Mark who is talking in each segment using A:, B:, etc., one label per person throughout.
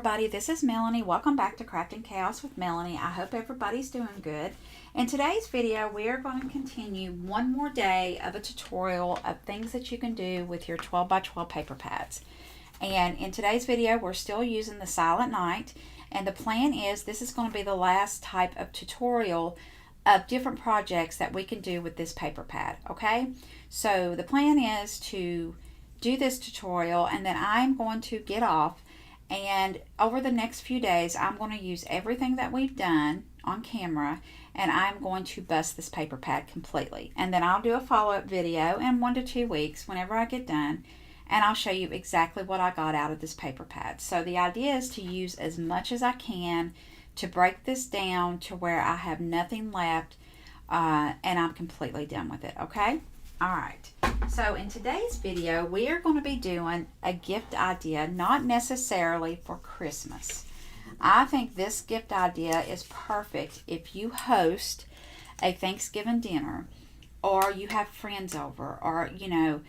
A: everybody, this is Melanie. Welcome back to Crafting Chaos with Melanie. I hope everybody's doing good. In today's video, we are going to continue one more day of a tutorial of things that you can do with your 12 by 12 paper pads. And in today's video, we're still using the Silent Night, and the plan is this is going to be the last type of tutorial of different projects that we can do with this paper pad, okay? So the plan is to do this tutorial, and then I'm going to get off, and over the next few days I'm going to use everything that we've done on camera, and I'm going to bust this paper pad completely, and then I'll do a follow-up video in 1 to 2 weeks whenever I get done, and I'll show you exactly what I got out of this paper pad. So the idea is to use as much as I can to break this down to where I have nothing left, and I'm completely done with it, okay? Alright, so in today's video, we are going to be doing a gift idea, not necessarily for Christmas. I think this gift idea is perfect if you host a Thanksgiving dinner, or you have friends over, or, you know,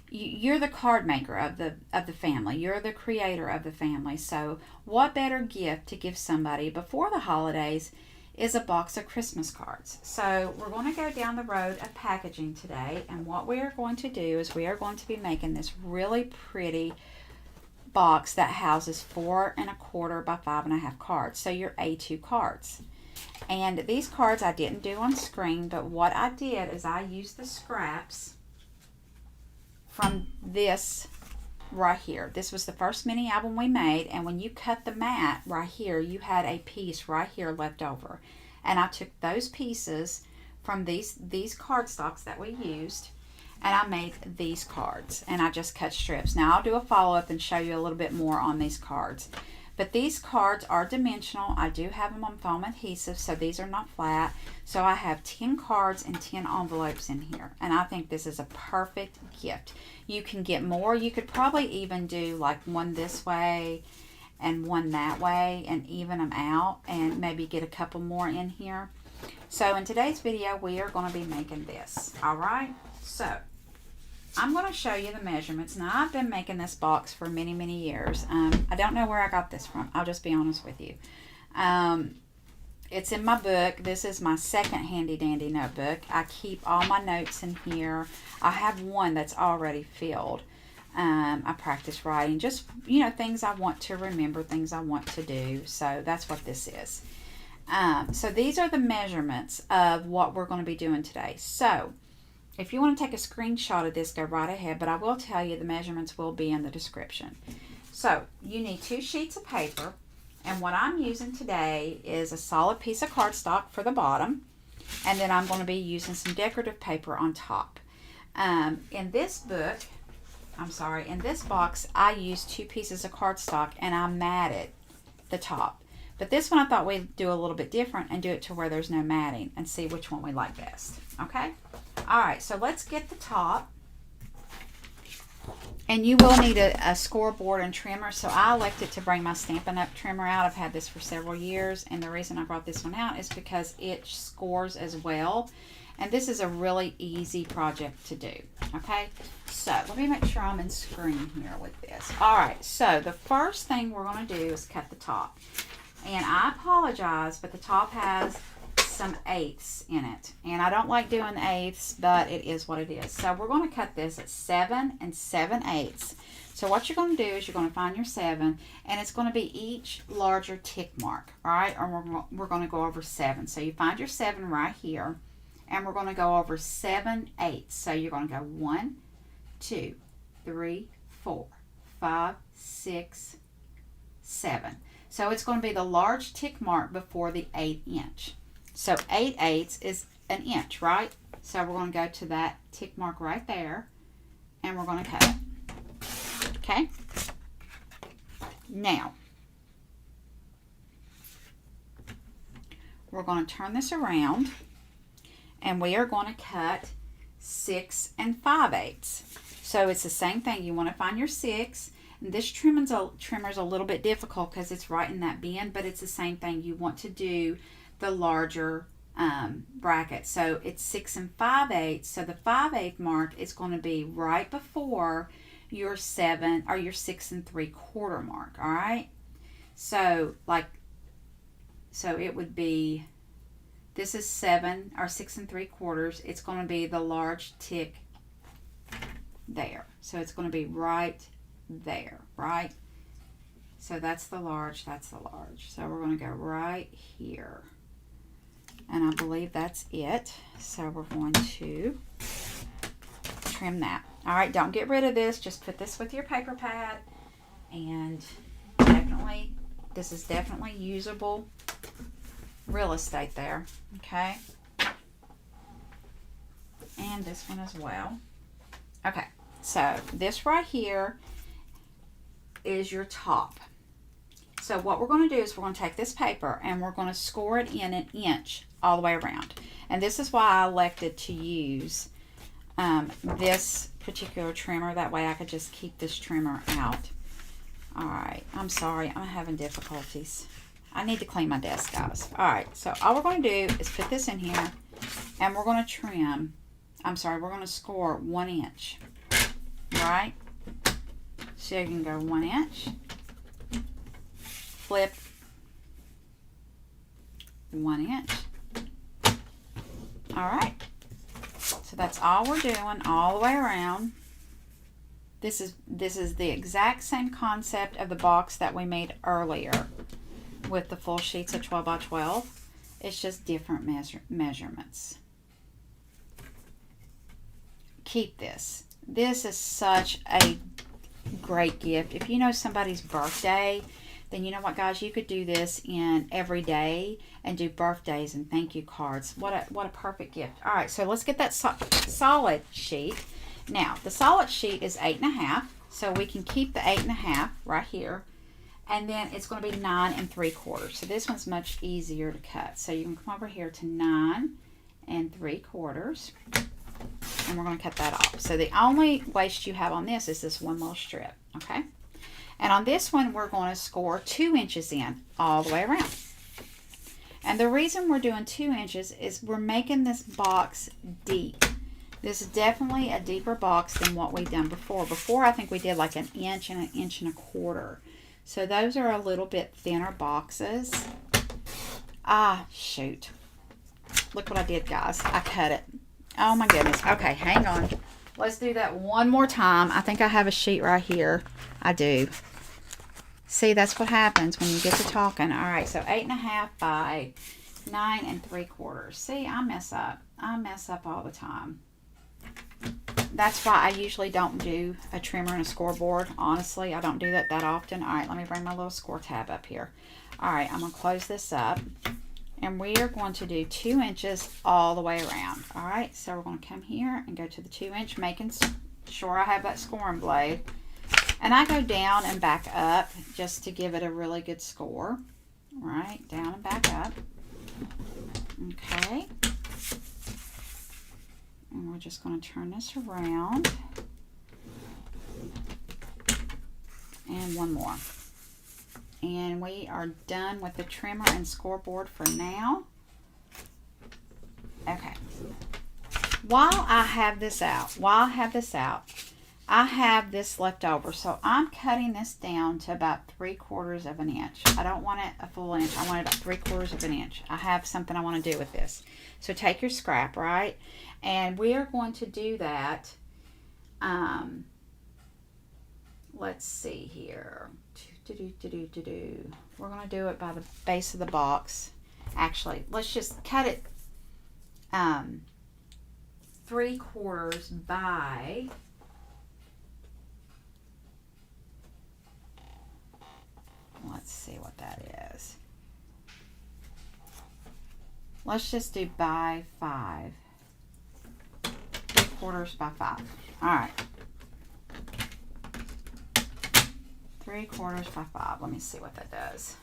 A: you're the card maker of the family. You're the creator of the family. So what better gift to give somebody before the holidays is a box of Christmas cards. So we're going to go down the road of packaging today, and what we are going to do is we are going to be making this really pretty box that houses 4 1/4 by 5 1/2 cards. So your A2 cards. And these cards I didn't do on screen, but what I did is I used the scraps from this right here. This was the first mini album we made, and when you cut the mat right here, you had a piece right here left over, and I took those pieces from these cardstocks that we used, and I made these cards, and I just cut strips. Now I'll do a follow-up and show you a little bit more on these cards, but these cards are dimensional. I do have them on foam adhesive, so these are not flat. So I have 10 cards and 10 envelopes in here, and I think this is a perfect gift. You can get more. You could probably even do like one this way and one that way and even them out, and maybe get a couple more in here. So in today's video, we are going to be making this. All right, so I'm going to show you the measurements. Now, I've been making this box for many, many years. I don't know where I got this from. I'll just be honest with you. It's in my book. This is my second handy dandy notebook. I keep all my notes in here. I have one that's already filled. I practice writing, just, you know, things I want to remember, things I want to do. So that's what this is. So these are the measurements of what we're going to be doing today. So if you want to take a screenshot of this, go right ahead, but I will tell you the measurements will be in the description. So you need 2 sheets of paper, and what I'm using today is a solid piece of cardstock for the bottom, and then I'm going to be using some decorative paper on top. In this box, I used 2 pieces of cardstock, and I matted the top. But this one I thought we'd do a little bit different and do it to where there's no matting and see which one we like best. Okay? Alright, so let's get the top. And you will need a scoreboard and trimmer. So I elected to bring my Stampin' Up! Trimmer out. I've had this for several years, and the reason I brought this one out is because it scores as well. And this is a really easy project to do. Okay? So let me make sure I'm in screen here with this. Alright, so the first thing we're going to do is cut the top. And I apologize, but the top has some eighths in it. And I don't like doing eighths, but it is what it is. So we're going to cut this at 7 7/8. So what you're going to do is you're going to find your 7, and it's going to be each larger tick mark, all right? Or we're going to go over 7. So you find your 7 right here, and we're going to go over 7/8. So you're going to go 1, 2, 3, 4, 5, 6, 7. So it's going to be the large tick mark before the 1/8 inch. So 8/8 is an inch, right? So we're going to go to that tick mark right there, and we're going to cut it. Okay? Now, we're going to turn this around, and we are going to cut 6 5/8. So it's the same thing. You want to find your 6. And this trimmer's a little bit difficult because it's right in that bend, but it's the same thing. You want to do the larger bracket. So it's 6 5/8. So the 5/8 mark is going to be right before your 7 or your 6 3/4 mark. All right. So it would be, this is 7 or 6 3/4. It's going to be the large tick there. So it's going to be right there, right? So that's the large, that's the large. So we're going to go right here. And I believe that's it. So we're going to trim that. All right, don't get rid of this. Just put this with your paper pad. And definitely, this is definitely usable real estate there. Okay. And this one as well. Okay, so this right here is your top. So what we're going to do is we're going to take this paper and we're going to score it in 1 inch all the way around. And this is why I elected to use this particular trimmer. That way I could just keep this trimmer out. All right, I'm sorry, I'm having difficulties. I need to clean my desk, guys. All right, so all we're going to do is put this in here and we're going to trim, we're going to score 1 inch, right? So you can go 1 inch, flip 1 inch. All right, so that's all we're doing all the way around. This is the exact same concept of the box that we made earlier with the full sheets of 12 by 12. It's just different measurements. Keep this. This is such a great gift. If you know somebody's birthday, then you know what, guys, you could do this in every day and do birthdays and thank you cards. What a perfect gift. All right, so let's get that solid sheet. Now, the solid sheet is 8 1/2, so we can keep the 8 1/2 right here. And then it's going to be 9 3/4. So this one's much easier to cut. So you can come over here to 9 3/4. And we're going to cut that off. So the only waste you have on this is this one little strip, okay? And on this one, we're going to score 2 inches in all the way around. And the reason we're doing 2 inches is we're making this box deep. This is definitely a deeper box than what we've done before. Before, I think we did like 1 inch and 1 1/4. So those are a little bit thinner boxes. Ah, shoot. Look what I did, guys. I cut it. Oh my goodness. Okay, hang on. Let's do that one more time. I think I have a sheet right here. I do. See, that's what happens when you get to talking. All right, so 8 1/2 by 9 3/4. See, I mess up. I mess up all the time. That's why I usually don't do a trimmer and a scoreboard. Honestly, I don't do that often. All right, let me bring my little score tab up here. All right, I'm going to close this up. And we are going to do 2 inches all the way around. All right, so we're going to come here and go to the 2 inch, making sure I have that scoring blade. And I go down and back up just to give it a really good score. All right, down and back up. Okay. And we're just going to turn this around. And one more. And we are done with the trimmer and scoreboard for now. Okay. While I have this out, I have this left over. So I'm cutting this down to about 3/4 of an inch. I don't want it a full inch. I want it about 3/4 of an inch. I have something I want to do with this. So take your scrap, right? And we are going to do that. Let's see here. We're going to do it by the base of the box. Actually, let's just cut it 3/4 by, let's see what that is. Let's just do by 5. 3/4 by 5. All right. 3/4 by 5. Let me see what that does.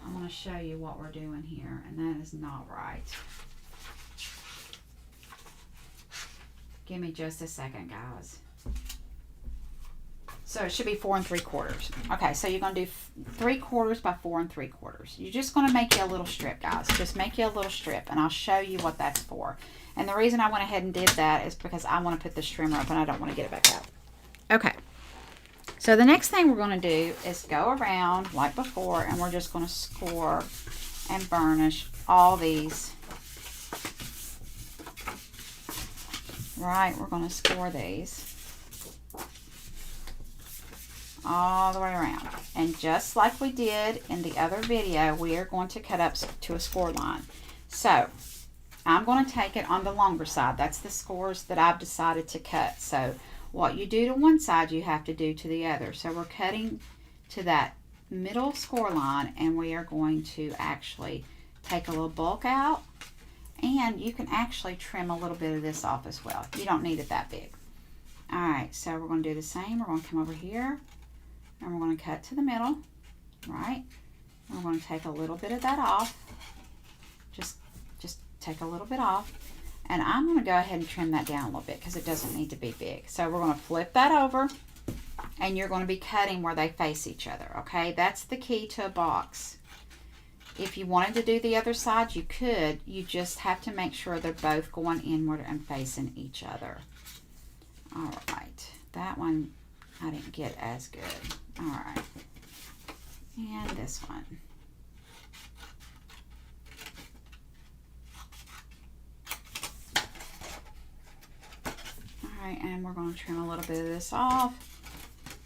A: I want to show you what we're doing here, and that is not right. Give me just a second, guys. So it should be 4 3/4. Okay, so you're going to do 3/4 by 4 3/4. You're just going to make you a little strip, guys. Just make you a little strip, and I'll show you what that's for. And the reason I went ahead and did that is because I want to put this trimmer up, and I don't want to get it back out. Okay. So the next thing we're going to do is go around like before, and we're just going to score and burnish all these. Right, we're going to score these all the way around. And just like we did in the other video, we are going to cut up to a score line. So I'm going to take it on the longer side. That's the scores that I've decided to cut. So what you do to one side, you have to do to the other. So we're cutting to that middle score line, and we are going to actually take a little bulk out, and you can actually trim a little bit of this off as well. You don't need it that big. All right, so we're going to do the same. We're going to come over here, and we're going to cut to the middle, right? We're going to take a little bit of that off. Just take a little bit off. And I'm going to go ahead and trim that down a little bit because it doesn't need to be big. So we're going to flip that over, and you're going to be cutting where they face each other, okay? That's the key to a box. If you wanted to do the other side, you could. You just have to make sure they're both going inward and facing each other. All right. That one I didn't get as good. All right. And this one. And we're going to trim a little bit of this off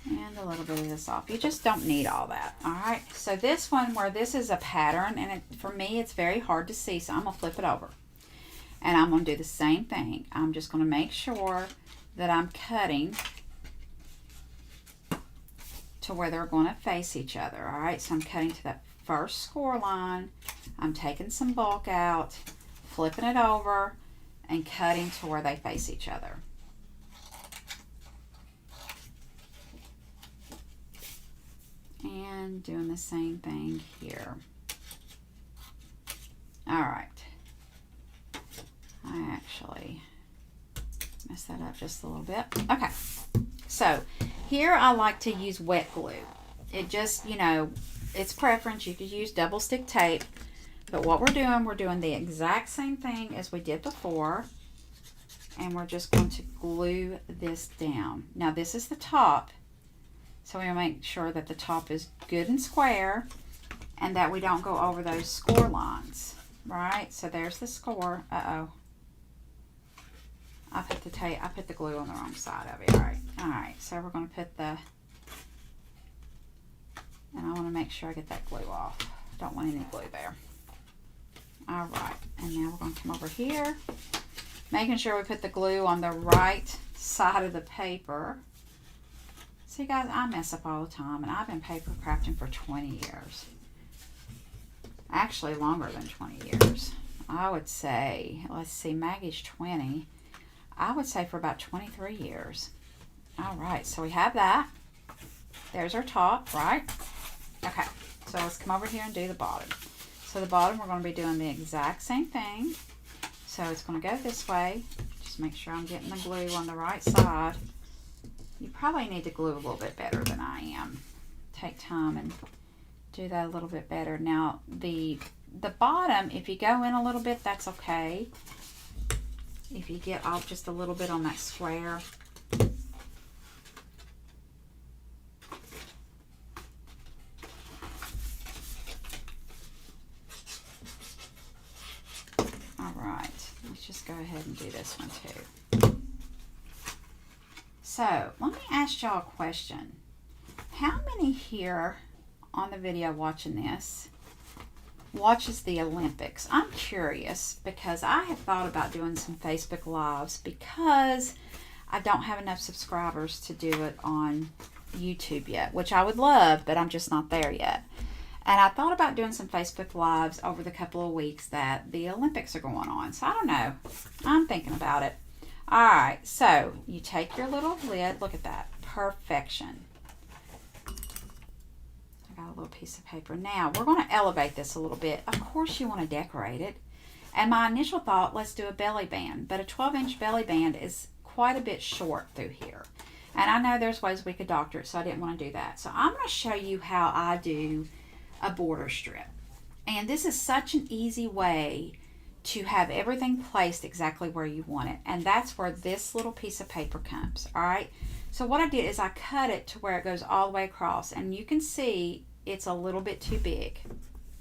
A: and a little bit of this off. You just don't need all that. All right, so this one, where this is a pattern, and for me it's very hard to see, so I'm going to flip it over, and I'm going to do the same thing. I'm just going to make sure that I'm cutting to where they're going to face each other. All right, so I'm cutting to that first score line. I'm taking some bulk out, flipping it over, and cutting to where they face each other. And doing the same thing here. All right. I actually messed that up just a little bit. Okay. So here I like to use wet glue. It just, you know, it's preference. You could use double stick tape. But what we're doing the exact same thing as we did before. And we're just going to glue this down. Now this is the top. So we'll make sure that the top is good and square, and that we don't go over those score lines, right? So there's the score. Uh-oh. I put the glue on the wrong side of it. All right, so we're going to put and I want to make sure I get that glue off. Don't want any glue there. All right, and now we're going to come over here, making sure we put the glue on the right side of the paper. See guys, I mess up all the time, and I've been paper crafting for 20 years. Actually longer than 20 years. I would say, let's see, Maggie's 20. I would say for about 23 years. All right, so we have that. There's our top, right? Okay, so let's come over here and do the bottom. So the bottom, we're going to be doing the exact same thing. So it's going to go this way. Just make sure I'm getting the glue on the right side. You probably need to glue a little bit better than I am. Take time and do that a little bit better. Now, the bottom, if you go in a little bit, that's okay. If you get off just a little bit on that square. All right, let's just go ahead and do this one too. So, let me ask y'all a question. How many here on the video watching this watches the Olympics? I'm curious because I have thought about doing some Facebook Lives because I don't have enough subscribers to do it on YouTube yet, which I would love, but I'm just not there yet. And I thought about doing some Facebook Lives over the couple of weeks that the Olympics are going on. So, I don't know. I'm thinking about it. All right, so you take your little lid. Look at that. Perfection. I got a little piece of paper. Now, we're going to elevate this a little bit. Of course, you want to decorate it. And my initial thought, let's do a belly band. But a 12-inch belly band is quite a bit short through here. And I know there's ways we could doctor it, so I didn't want to do that. So I'm going to show you how I do a border strip. And this is such an easy way to have everything placed exactly where you want it. And that's where this little piece of paper comes. All right. So what I did is I cut it to where it goes all the way across, and you can see it's a little bit too big.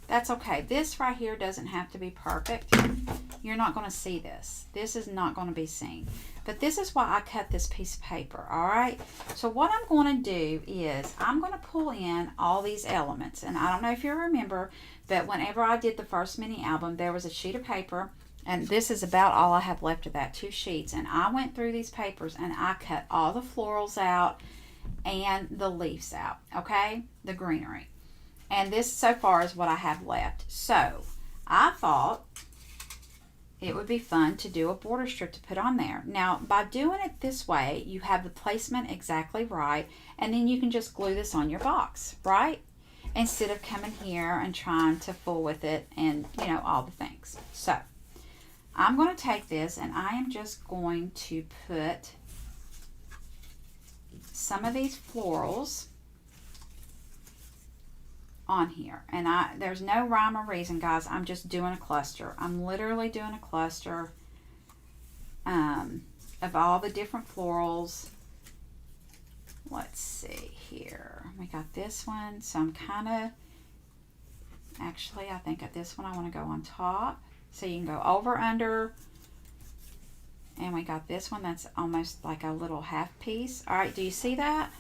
A: That's okay. This right here doesn't have to be perfect. You're not going to see this. This is not going to be seen. But this is why I cut this piece of paper, all right? So what I'm going to do is I'm going to pull in all these elements. And I don't know if you remember, but whenever I did the first mini album, there was a sheet of paper. And this is about all I have left of that, 2 sheets. And I went through these papers and I cut all the florals out and the leaves out, okay? The greenery. And this so far is what I have left. So I thought it would be fun to do a border strip to put on there. Now, by doing it this way, you have the placement exactly right, and then you can just glue this on your box, right? Instead of coming here and trying to fool with it and, you know, all the things. So I'm going to take this and I am just going to put some of these florals on here. And there's no rhyme or reason, guys. I'm just doing a cluster. I'm literally doing a cluster of all the different florals. Let's see here. We got this one. So I'm kind of, actually, I think at this one I want to go on top. So you can go over, under. And we got this one that's almost like a little half piece. All right, do you see that?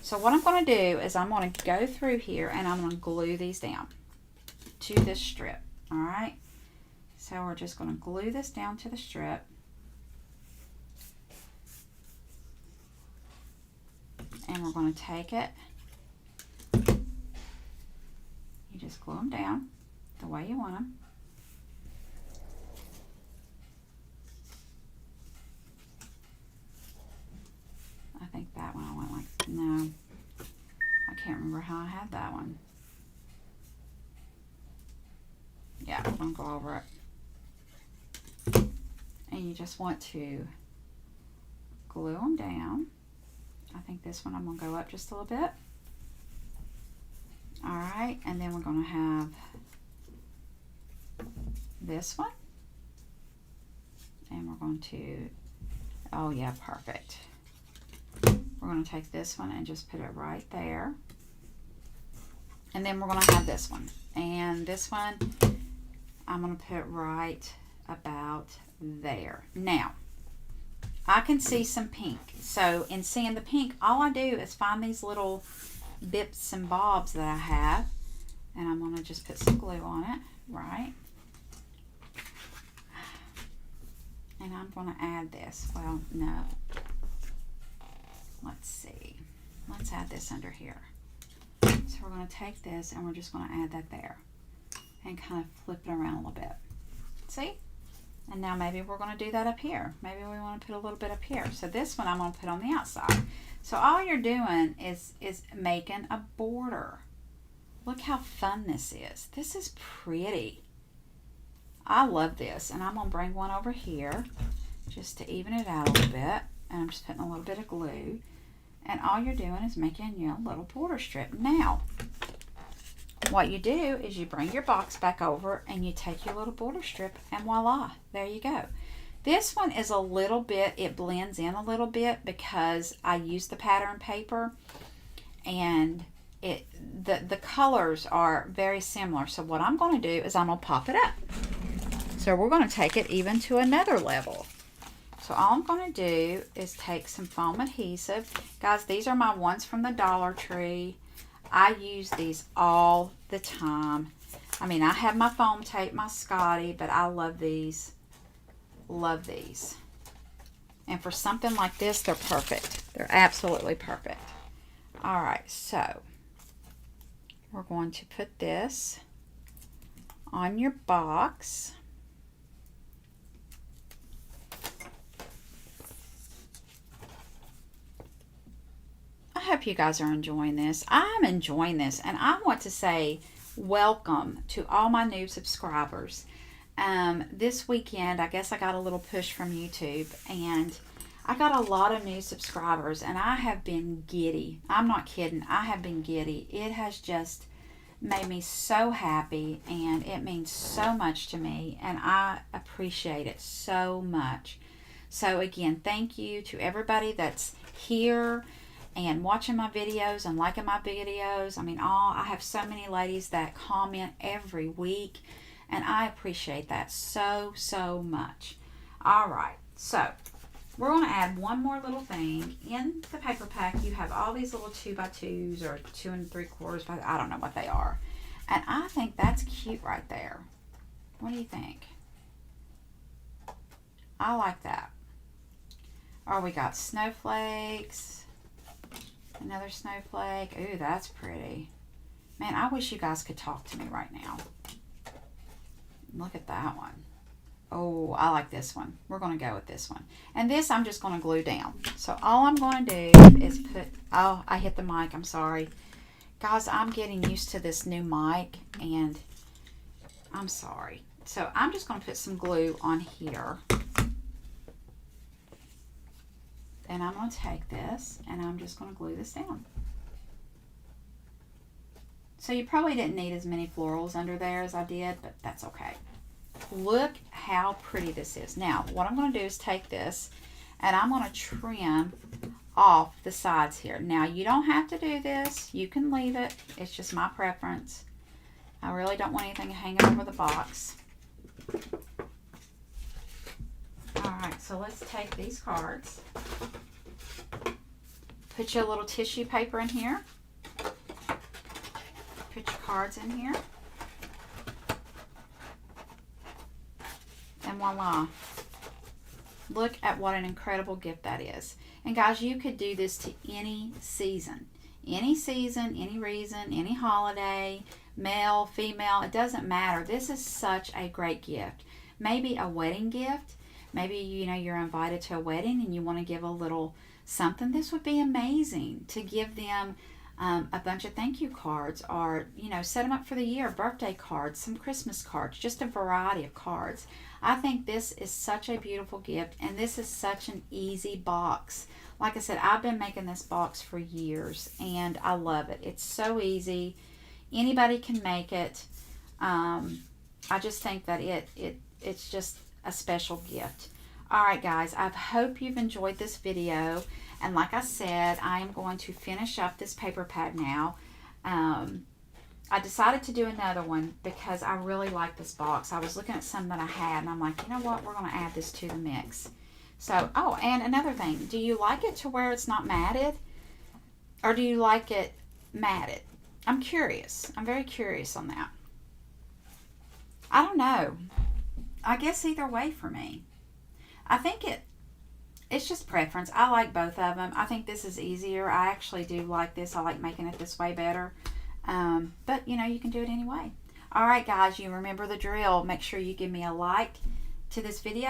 A: So what I'm going to do is I'm going to go through here and I'm going to glue these down to this strip. All right. So we're just going to glue this down to the strip. And we're going to take it. You just glue them down the way you want them. I think that one I went like, no, I can't remember how I had that one. Yeah, I'm going to go over it. And you just want to glue them down. I think this one I'm going to go up just a little bit. All right, and then we're going to have this one. And we're going to, oh yeah, perfect. We're going to take this one and just put it right there. And then we're going to have this one. And this one, I'm going to put right about there. Now, I can see some pink. So in seeing the pink, all I do is find these little bits and bobs that I have. And I'm going to just put some glue on it, right? And I'm going to add this. Well, no. Let's see. Let's add this under here. So we're going to take this and we're just going to add that there. And kind of flip it around a little bit. See? And now maybe we're going to do that up here. Maybe we want to put a little bit up here. So this one I'm going to put on the outside. So all you're doing is making a border. Look how fun this is. This is pretty. I love this. And I'm going to bring one over here just to even it out a little bit. And I'm just putting a little bit of glue. And all you're doing is making your little border strip. Now, what you do is you bring your box back over and you take your little border strip and voila, there you go. This one is a little bit, it blends in a little bit because I use the pattern paper and the colors are very similar. So what I'm going to do is I'm going to pop it up. So we're going to take it even to another level. So all I'm going to do is take some foam adhesive. Guys, these are my ones from the Dollar Tree. I use these all the time. I mean, I have my foam tape, my Scotty, but I love these. Love these. And for something like this, they're perfect. They're absolutely perfect. All right, so we're going to put this on your box. I hope you guys are enjoying this. I'm enjoying this, and I want to say welcome to all my new subscribers. This weekend, I guess I got a little push from YouTube, and I got a lot of new subscribers, and I have been giddy. I'm not kidding. I have been giddy. It has just made me so happy, and it means so much to me, and I appreciate it so much. So again, thank you to everybody that's here and watching my videos and liking my videos. I mean, I have so many ladies that comment every week, and I appreciate that so much. All right, so we're going to add one more little thing. In the paper pack, you have all these little 2x2s or 2 3/4 by, I don't know what they are. And I think that's cute right there. What do you think? I like that. Oh, we got snowflakes. Another snowflake. Ooh, that's pretty. Man, I wish you guys could talk to me right now. Look at that one. Oh, I like this one. We're going to go with this one. And this I'm just going to glue down. So all I'm going to do is put... Oh, I hit the mic. I'm sorry. Guys, I'm getting used to this new mic, and I'm sorry. So I'm just going to put some glue on here. And I'm going to take this, and I'm just going to glue this down. So you probably didn't need as many florals under there as I did, but that's okay. Look how pretty this is. Now, what I'm going to do is take this, and I'm going to trim off the sides here. Now, you don't have to do this. You can leave it. It's just my preference. I really don't want anything hanging over the box. Alright, so let's take these cards. Put your little tissue paper in here. Put your cards in here. And voila. Look at what an incredible gift that is. And guys, you could do this to any season. Any season, any reason, any holiday, male, female, it doesn't matter. This is such a great gift. Maybe a wedding gift. Maybe, you know, you're invited to a wedding and you want to give a little something. This would be amazing to give them a bunch of thank you cards, or, you know, set them up for the year, birthday cards, some Christmas cards, just a variety of cards. I think this is such a beautiful gift, and this is such an easy box. Like I said, I've been making this box for years, and I love it. It's so easy. Anybody can make it. I just think that it's just a special gift. Alright guys, I hope you've enjoyed this video, and like I said, I am going to finish up this paper pad now. I decided to do another one because I really like this box. I was looking at some that I had, and I'm like, you know what, we're going to add this to the mix. So, oh, and another thing, do you like it to where it's not matted, or do you like it matted? I'm curious. I'm very curious on that. I don't know. I guess either way for me. I think it's just preference. I like both of them. I think this is easier. I actually do like this. I like making it this way better. But, you know, you can do it anyway. All right, guys, you remember the drill. Make sure you give me a like to this video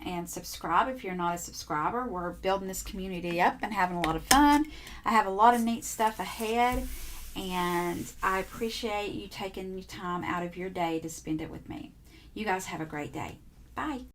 A: and subscribe if you're not a subscriber. We're building this community up and having a lot of fun. I have a lot of neat stuff ahead, and I appreciate you taking your time out of your day to spend it with me. You guys have a great day. Bye.